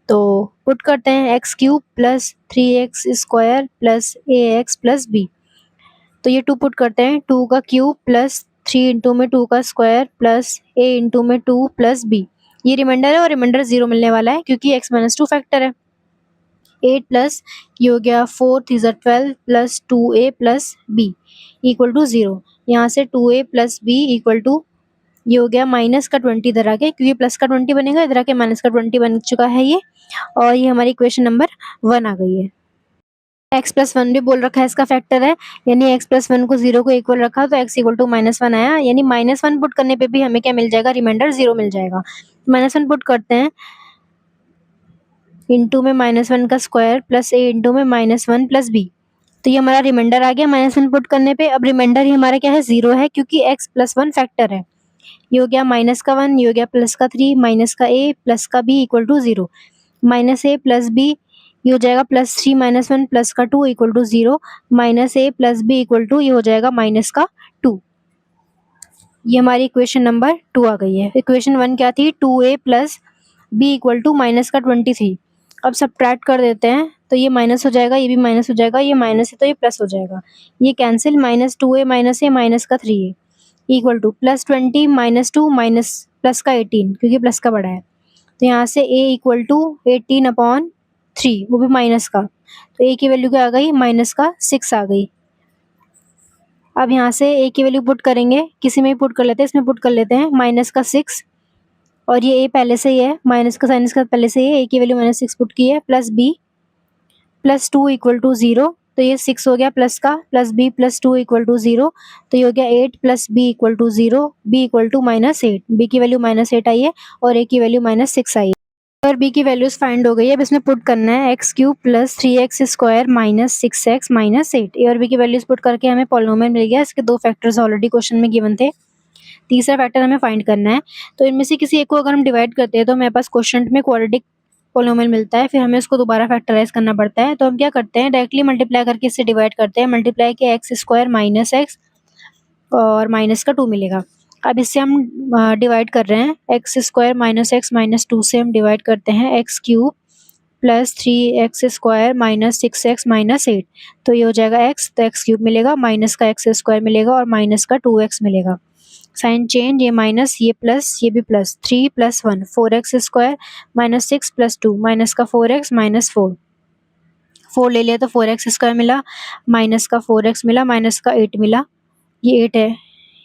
तो पुट करते हैं x cube plus 3x square plus ax plus b। तो ये 2 पुट करते हैं, 2 का क्यूब प्लस 3 इंटू में 2 का स्क्वायर प्लस a इंटू में 2 प्लस b। ये रिमाइंडर है और रिमाइंडर 0 मिलने वाला है क्योंकि x माइनस 2 फैक्टर है। 8 प्लस ये हो गया 4 3 12 plus 2a plus b equal to 0। यहाँ से 2a plus b equal to ये हो गया माइनस का 20 इधर आके, क्योंकि प्लस का 20 बनेगा, इधर आके माइनस का 20 बन चुका है ये, और ये हमारी इक्वेशन नंबर 1 आ गई है। x प्लस 1 भी बोल रखा है इसका फैक्टर है, यानी x प्लस 1 को 0 को इक्वल रखा तो x इक्वल टू -1 आया, यानी -1 पुट करने पे भी हमें क्या मिल जाएगा, रिमाइंडर 0 मिल जाएगा। -1 पुट करते हैं, इंटू में -1 का स्क्वायर प्लस a इंटू में -1 प्लस b। तो ये हमारा रिमाइंडर आ गया -1 पुट करने पे। अब रिमाइंडर ही हमारा क्या है, 0 है, क्योंकि x प्लस 1 फैक्टर है। ये हो गया माइनस का 1, ये हो गया प्लस का 3, माइनस का a प्लस का b equal to 0। Minus a plus b ये हो जाएगा प्लस 3 माइनस 1 प्लस का 2 equal to 0। Minus a plus b equal to ये हो जाएगा माइनस का 2। ये हमारी इक्वेशन नंबर 2 आ गई है। इक्वेशन 1 क्या थी, 2a plus b equal to minus का 23। अब सब्ट्रैक्ट कर देते हैं तो ये माइनस हो जाएगा, ये भी माइनस हो जाएगा, ये माइनस है तो ये प्लस हो जाएगा, ये cancel, minus 2a minus a minus का 3a equal two plus 20 minus 2 minus plus का 18, क्योंकि प्लस का बड़ा है, तो यहाँ से a इक्वल टू 18/3, वो भी माइनस का, तो a की वैल्यू क्या आ गई, माइनस का 6 आ गई। अब यहाँ से a की वैल्यू पुट करेंगे, किसी में भी पुट कर लेते हैं, इसमें पुट कर लेते हैं माइनस का 6, और ये a पहले से ही है, माइनस का साइन इसका पहले से ही है, a की वैल्यू -6 पुट की है, plus b plus 2 equal to 0, तो ये 6 हो गया प्लस का, plus b plus 2 equal to 0, तो ये हो गया 8 plus b equal to 0, b equal to -8, b की वैल्यू -8 आई है और a की वैल्यू -6 आई है। और b की वैल्यूज फाइंड हो गई है। अब इसमें पुट करना है x cube plus 3x square minus 6x minus 8। ए और b की वैल्यूज पुट करके हमें पॉलिनोमियल मिल गया। इसके 2 फैक्टर्स ऑलरेडी क्वेश्चन में गिवन थे, तीसरा फैक्टर हमें फाइंड करना है। तो इनमें से किसी एक को अगर हम डिवाइड करते हैं तो हमारे पास क्वेश्चन में क्वाड्रेटिक पॉलिनोमियल मिलता है, फिर हमें उसको दोबारा फैक्टराइज करना पड़ता है। तो हम क्या करते हैं, डायरेक्टली मल्टीप्लाई करके इससे डिवाइड करते हैं। मल्टीप्लाई के एक्स स्क्वायर माइनस एक्स और माइनस का 2 मिलेगा। अब इससे हम डिवाइड कर रहे हैं, x square minus x minus 2 से हम डिवाइड करते हैं x cube plus 3x square minus 6x minus 8, तो ये हो जाएगा x, तो x क्यूब मिलेगा, माइनस का x स्क्वायर मिलेगा और माइनस का 2x मिलेगा। साइन चेंज, ये माइनस, ये प्लस, ये भी plus, 3 plus 1 4x square minus 6 plus 2 minus का 4x माइनस 4 ले लिया तो 4x स्क्वायर मिला, माइनस का 4x मिला, माइनस का 8 मिला, ये 8 है,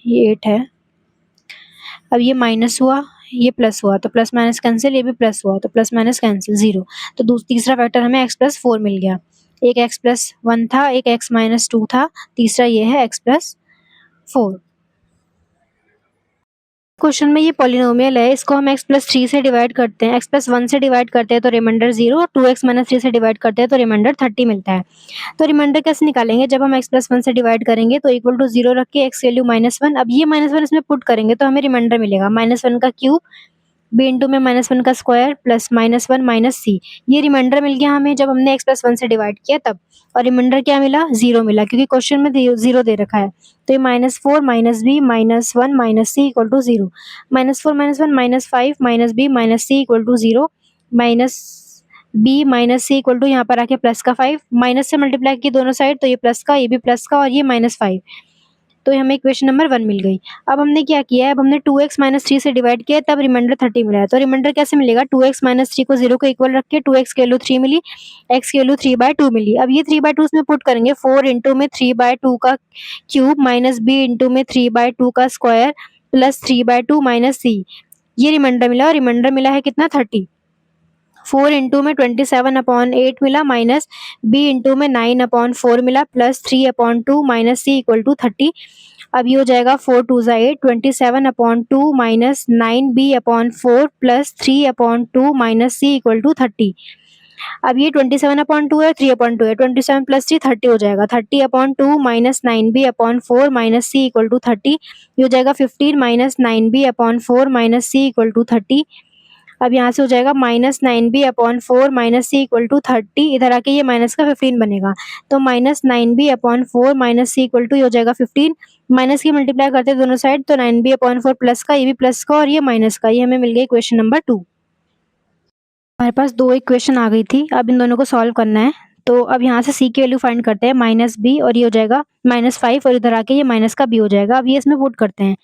ये 8 है। अब ये माइनस हुआ, ये प्लस हुआ, तो प्लस माइनस कैंसिल, ये भी प्लस हुआ तो प्लस माइनस कैंसिल, 0। तो तीसरा फैक्टर हमें x प्लस 4 मिल गया। एक x प्लस 1 था, एक x माइनस 2 था, तीसरा ये है x प्लस 4। क्वेश्चन में ये पॉलिनोमियल है, इसको हम x प्लस 3 से डिवाइड करते हैं, x प्लस 1 से डिवाइड करते हैं तो रिमाइंडर 0, 2x माइनस 3 से डिवाइड करते हैं तो रिमाइंडर 30 मिलता है। तो रिमाइंडर कैसे निकालेंगे, जब हम x प्लस 1 से डिवाइड करेंगे तो इक्वल टू 0 रख के x वैल्यू -1, अब ये -1 इसमें पुट करेंगे तो हमें रिमाइंडर मिलेगा -1 का क्यूब b इंटू में -1 का स्क्वायर प्लस -1 माइनस c। ये रिमाइंडर मिल गया हमें जब हमने x प्लस 1 से डिवाइड किया तब, और रिमाइंडर क्या मिला, 0 मिला, क्योंकि क्वेश्चन में 0 दे रखा है। तो ये -4 minus b minus 1 minus c equal to 0, -4 minus 1 minus 5 minus b minus c equal to 0, minus b minus c equal to यहाँ पर आके प्लस का 5, माइनस से मल्टीप्लाई की दोनों साइड तो ये प्लस का, ये भी प्लस का, और ये -5, तो हमें इक्वेशन नंबर 1 मिल गई। अब हमने क्या किया है, अब हमने 2x माइनस 3 से डिवाइड किया तब रिमाइंडर 30 मिला है। तो रिमाइंडर कैसे मिलेगा, 2x माइनस 3 को 0 को इक्वल रख के 2x की वैल्यू 3 मिली, x की वैल्यू 3/2 मिली। अब ये 3/2 इसमें पुट करेंगे, 4 इंटू में 3/2 का क्यूब माइनस b इंटू में 3/2 का स्क्वायर प्लस 3/2 माइनस c, ये रिमाइंडर मिला, और रिमाइंडर मिला है कितना, 30। 4 इंटू में 27/8 मिला माइनस b इंटू में 9/4 मिला plus 3/2 minus c equal to 30। अब ये हो जाएगा 4 2 ज़ा 8, 27/2 minus 9b/4 plus 3/2 minus c equal to 30। अब ये 27/2 है, 3/2 है, 27 प्लस 3 30 हो जाएगा। 30/2 minus 9b/4 minus c equal to 30। ये हो जाएगा 15 minus 9b/4 minus c equal to 30। अब यहाँ से हो जाएगा minus 9b/4 minus c equal to 30। इधर आके ये माइनस का 15 बनेगा, तो minus 9b/4 minus c equal to ये हो जाएगा 15। माइनस की मल्टीप्लाई करते हैं दोनों साइड, तो 9b/4 प्लस का, ये भी प्लस का और ये माइनस का, ये हमें मिल गया इक्वेशन नंबर 2। हमारे पास दो इक्वेशन आ गई थी, अब इन दोनों को सॉल्व करना है। तो अब यहाँ से c की वैल्यू फाइंड करते हैं, माइनस b और ये हो जाएगा -5 और इधर आके ये माइनस का b हो जाएगा। अब ये इसमें पुट करते हैं,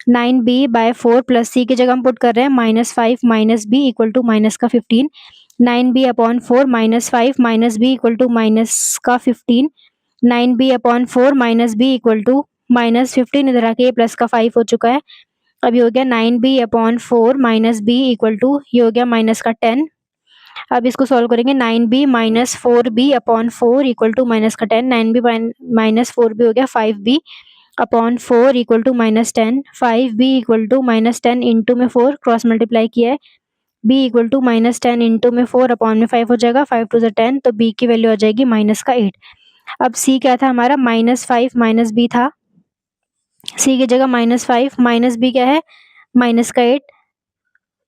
9b/4 प्लस c की जगह हम पुट कर रहे हैं -5 minus b equal to minus का 15। 9b/4 -5 minus b equal to minus का 15। 9b/4 minus b equal to -15, इधर आके ये प्लस का 5 हो चुका है। अब ये हो गया 9b/4 minus b equal to ये हो गया माइनस का 10। अब इसको सॉल्व करेंगे, 9b minus 4b/4 equal to minus का 10। 9b माइनस 4b हो गया 5b/4 equal to -10। 5b equal to -10 into में 4 क्रॉस मल्टीप्लाई किया है, b इक्वल टू -10 इंटू में 4 अपॉन में 5 हो जाएगा, 5 टू ज़ा 10, तो b की वैल्यू आ जाएगी माइनस का 8। अब c क्या था हमारा, -5 माइनस b था, c की जगह -5 माइनस b क्या है, माइनस का 8।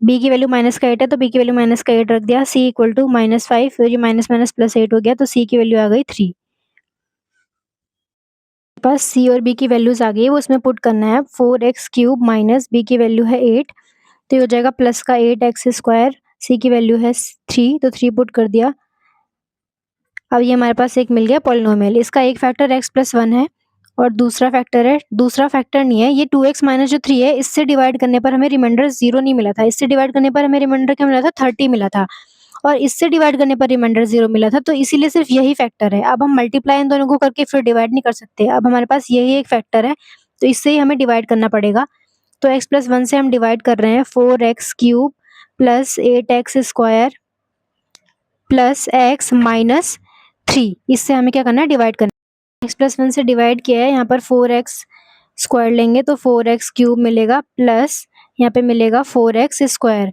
b की वैल्यू माइनस का 8 है, तो b की वैल्यू माइनस का 8 रख दिया। c इक्वल टू -5, फिर ये माइनस माइनस प्लस 8 हो गया, तो c की वैल्यू आ गई 3। पास c और b की वैल्यूज आ गई है, वो इसमें पुट करना है। 4x³ माइनस b की वैल्यू है 8, तो ये हो जाएगा प्लस का 8x²। c की वैल्यू है 3, तो 3 पुट कर दिया। अब ये हमारे पास एक मिल गया पॉलिनोमियल, इसका एक फैक्टर x+1 है और दूसरा फैक्टर है, दूसरा फैक्टर नहीं है, ये 2x माइनस जो 3 है, इससे डिवाइड करने पर हमें रिमाइंडर 0 नहीं मिला था, इससे डिवाइड करने पर हमें रिमाइंडर क्या मिला था, 30 मिला था, और इससे डिवाइड करने पर रिमाइंडर 0 मिला था, तो इसीलिए सिर्फ यही फैक्टर है। अब हम मल्टीप्लाई इन दोनों को करके फिर डिवाइड नहीं कर सकते, अब हमारे पास यही एक फैक्टर है, तो इससे ही हमें डिवाइड करना पड़ेगा। तो x+1 से हम डिवाइड कर रहे हैं, 4x³ plus 8x² plus x minus 3, इससे हमें क्या करना है, डिवाइड करना है। x+1 से डिवाइड किया है, यहाँ पर 4x² लेंगे तो 4x³ मिलेगा, प्लस यहाँ पे मिलेगा 4x²,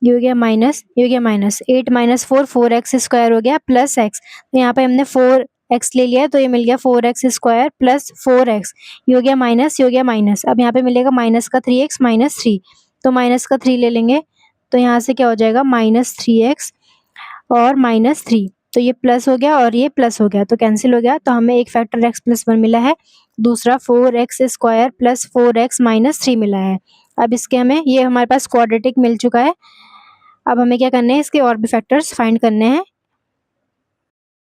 ये हो गया माइनस, ये हो गया माइनस, 8 माइनस 4 4x² हो गया, प्लस x, तो यहाँ पे हमने 4x ले लिया है, तो ये मिल गया 4x² प्लस 4x, ये हो गया माइनस, ये हो गया माइनस। अब यहाँ पे मिलेगा माइनस का 3x माइनस 3, तो माइनस का 3 ले लेंगे, तो यहाँ से क्या हो जाएगा, -3x और -3, तो ये प्लस हो गया और ये प्लस हो गया, तो कैंसिल हो गया, तो हमें एक फैक्टर x+1 मिला है, दूसरा 4x² प्लस 4x माइनस 3 मिला है। अब इसके हमें, ये हमारे पास क्वाड्रेटिक मिल चुका है, अब हमें क्या करने हैं, इसके और भी फैक्टर्स फाइंड करने हैं।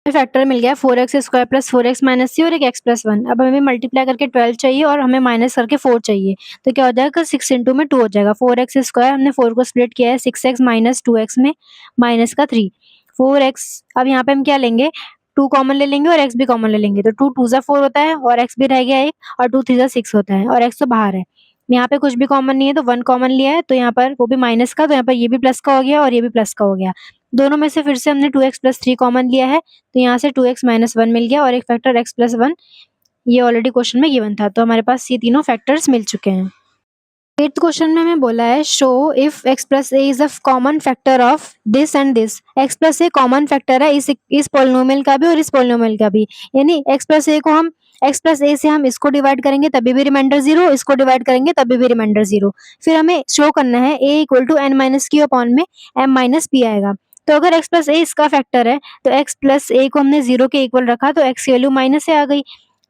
फैक्टर मिल गया 4x² plus 4x minus c और एक x+1। अब हमें मल्टीप्लाई करके 12 चाहिए और हमें माइनस करके 4 चाहिए, तो क्या हो जाएगा, 6 इंटू में 2 हो जाएगा। 4x², हमने 4 को स्प्लिट किया है 6x माइनस 2x में, माइनस का 3 4x। अब यहाँ पे हम क्या लेंगे, 2 कॉमन ले लेंगे और x भी कॉमन ले लेंगे, तो 2 2 ज़ा 4 होता है और x भी रह गया एक, और 2 3 ज़ा 6 होता है और x तो बाहर है। यहाँ पे कुछ भी कॉमन नहीं है, तो 1 कॉमन लिया है, तो यहाँ पर वो भी माइनस का, तो यहाँ पर ये भी प्लस का हो गया और ये भी प्लस का हो गया। दोनों में से फिर से हमने 2x प्लस 3 कॉमन लिया है, तो यहाँ से 2x माइनस 1 मिल गया और एक फैक्टर x+1, ये ऑलरेडी क्वेश्चन में गिवन था, तो हमारे पास ये तीनों फैक्टर्स मिल चुके हैं। 8th क्वेश्चन में हमें बोला है, show if x+a is a common factor of this and this. x+a common factor है इस पॉलिनोमियल का भी और इस पॉलिनोमियल का भी, यानी x+a को हम x+a से हम इसको डिवाइड करेंगे तभी भी रिमाइंडर 0, इसको डिवाइड करेंगे तभी भी रिमाइंडर 0। फिर हमें शो करना है a equal to n-q upon में m-p आएगा। तो अगर x+a इसका फैक्टर है, तो x+a को हमने 0 के इक्वल रखा, तो x की वैल्यू माइनस से आ गई,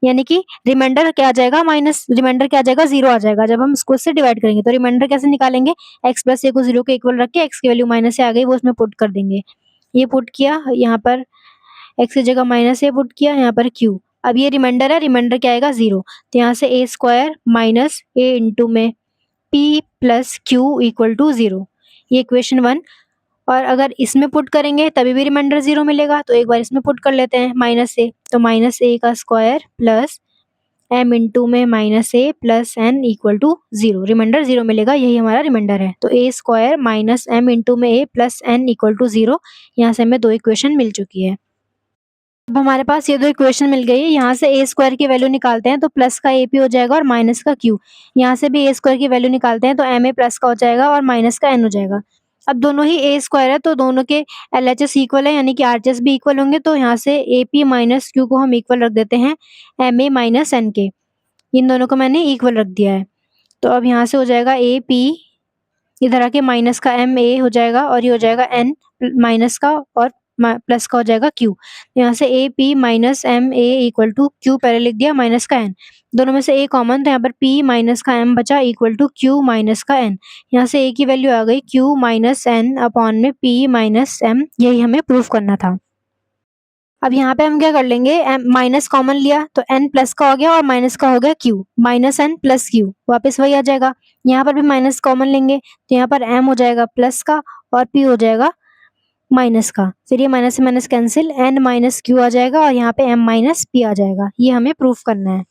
यानी कि रिमाइंडर क्या आ जाएगा, माइनस, रिमाइंडर क्या आ जाएगा, 0 आ जाएगा। जब हम इसको इससे डिवाइड करेंगे तो रिमाइंडर कैसे निकालेंगे, x+a को 0 के इक्वल रख के x की वैल्यू माइनस से आ गई, वो उसमें पुट कर देंगे। ये पुट किया, यहाँ पर x की जगह -a पुट किया, यहाँ पर q। अब ये रिमाइंडर है, रिमाइंडर क्या आएगा, 0, तो यहाँ से a² माइनस a इंटू में p plus q equal to 0, ये इक्वेशन 1। और अगर इसमें पुट करेंगे तभी भी रिमाइंडर 0 मिलेगा, तो एक बार इसमें पुट कर लेते हैं, -a, तो -a² प्लस m इंटू में minus a plus n equal to 0, reminder 0 मिलेगा, यही हमारा रिमाइंडर है। तो a square minus m into में a plus n equal to 0, यहाँ से हमें 2 इक्वेशन मिल चुकी है। अब हमारे पास ये 2 इक्वेशन मिल गई है, यहाँ से ए स्क्वायर की वैल्यू निकालते हैं तो प्लस का ए पी हो जाएगा और माइनस का क्यू। यहाँ से भी ए स्क्वायर की वैल्यू निकालते हैं तो एम ए प्लस का हो जाएगा और माइनस का एन हो जाएगा। अब दोनों ही ए स्क्वायर है तो दोनों के एलएचएस इक्वल है, यानी कि आरएचएस भी इक्वल होंगे, तो यहाँ से ए पी माइनस क्यू को हम इक्वल रख देते हैं एम ए माइनस एन के। इन दोनों को मैंने इक्वल रख दिया है। तो अब यहाँ से हो जाएगा ए पी, इधर आके माइनस का एम ए हो जाएगा और ये हो जाएगा एन माइनस का और प्लस का हो जाएगा क्यू। यहाँ से a p minus m a equal to q पहले लिख दिया माइनस का एन, दोनों में से ए कॉमन तो यहाँ पर पी माइनस का एम बचा इक्वल टू क्यू माइनस का एन। यहाँ से ए की वैल्यू आ गई क्यू माइनस एन अपॉन में पी माइनस एम, यही हमें प्रूफ करना था। अब यहाँ पे हम क्या कर लेंगे, एम माइनस कॉमन लिया तो एन प्लस का हो गया और माइनस का हो गया q, minus n plus q वापस वही आ जाएगा। यहाँ पर भी माइनस कॉमन लेंगे तो यहाँ पर एम हो जाएगा प्लस का और पी हो जाएगा माइनस का, फिर ये माइनस से minus cancel, N minus Q आ जाएगा और यहाँ पे एम माइनस पी आ जाएगा। ये हमें प्रूफ करना है।